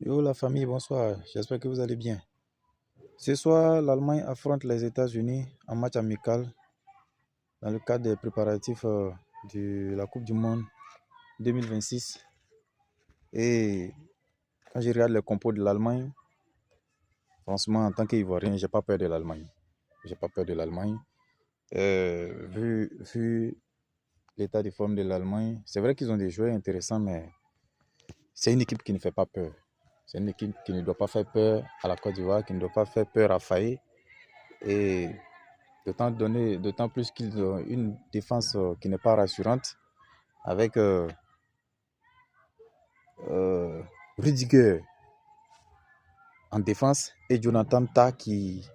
Yo la famille, bonsoir, j'espère que vous allez bien. Ce soir, l'Allemagne affronte les États-Unis en match amical dans le cadre des préparatifs de la Coupe du Monde 2026. Et quand je regarde les compos de l'Allemagne, franchement, en tant qu'Ivoirien, j'ai pas peur de l'Allemagne. J'ai pas peur de l'Allemagne. Vu l'état de forme de l'Allemagne, c'est vrai qu'ils ont des joueurs intéressants, mais c'est une équipe qui ne fait pas peur. C'est une équipe qui ne doit pas faire peur à la Côte d'Ivoire, qui ne doit pas faire peur à Faye. Et d'autant plus qu'ils ont une défense qui n'est pas rassurante avec euh, Rudiger en défense et Jonathan Tah qui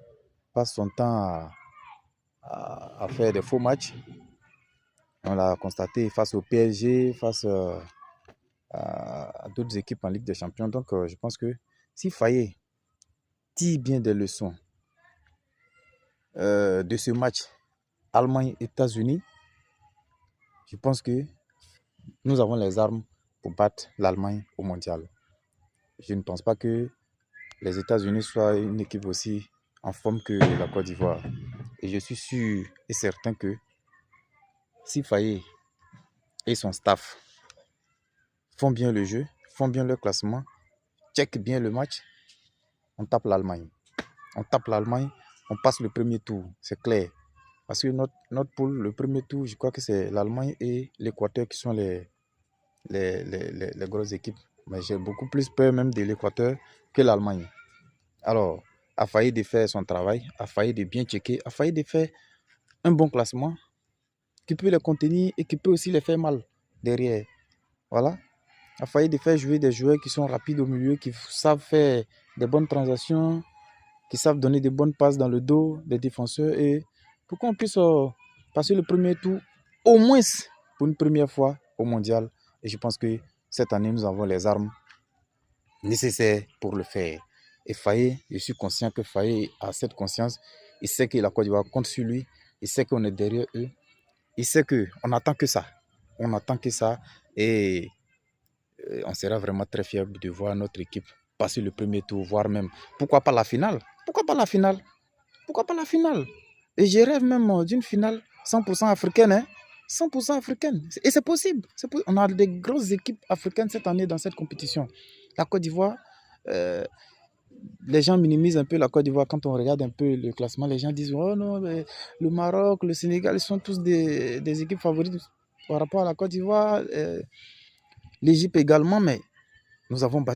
passe son temps à faire des faux matchs. On l'a constaté face au PSG, face à d'autres équipes en Ligue des Champions. Donc je pense que si Faye tire bien des leçons de ce match Allemagne-États-Unis, je pense que nous avons les armes pour battre l'Allemagne au mondial. Je ne pense pas que les États-Unis soient une équipe aussi en forme que la Côte d'Ivoire. Et je suis sûr et certain que si Faye et son staff font bien le jeu, font bien le classement, checkent bien le match, on tape l'Allemagne. On tape l'Allemagne, on passe le premier tour, c'est clair. Parce que notre poule, le premier tour, je crois que c'est l'Allemagne et l'Équateur qui sont les grosses équipes. Mais j'ai beaucoup plus peur même de l'Équateur que l'Allemagne. Alors, a failli de faire son travail, a failli de bien checker, a failli de faire un bon classement qui peut les contenir et qui peut aussi les faire mal derrière. Voilà. A failli de faire jouer des joueurs qui sont rapides au milieu, qui savent faire des bonnes transactions, qui savent donner des bonnes passes dans le dos des défenseurs et pour qu'on puisse passer le premier tour, au moins pour une première fois au mondial. Et je pense que cette année, nous avons les armes nécessaires pour le faire. Et Faye, je suis conscient que Faye a cette conscience. Il sait que la Côte d'Ivoire compte sur lui. Il sait qu'on est derrière eux. Il sait qu'on n'attend que ça. On n'attend que ça. Et on sera vraiment très fiers de voir notre équipe passer le premier tour, voire même, pourquoi pas la finale. Pourquoi pas la finale? Pourquoi pas la finale? Et je rêve même d'une finale 100% africaine. Hein? 100% africaine. Et c'est possible. On a des grosses équipes africaines cette année dans cette compétition. La Côte d'Ivoire, euh, les gens minimisent un peu la Côte d'Ivoire quand on regarde un peu le classement. Les gens disent oh non, mais le Maroc, le Sénégal, ils sont tous des équipes favorites par rapport à la Côte d'Ivoire. L'Égypte également, mais nous avons battu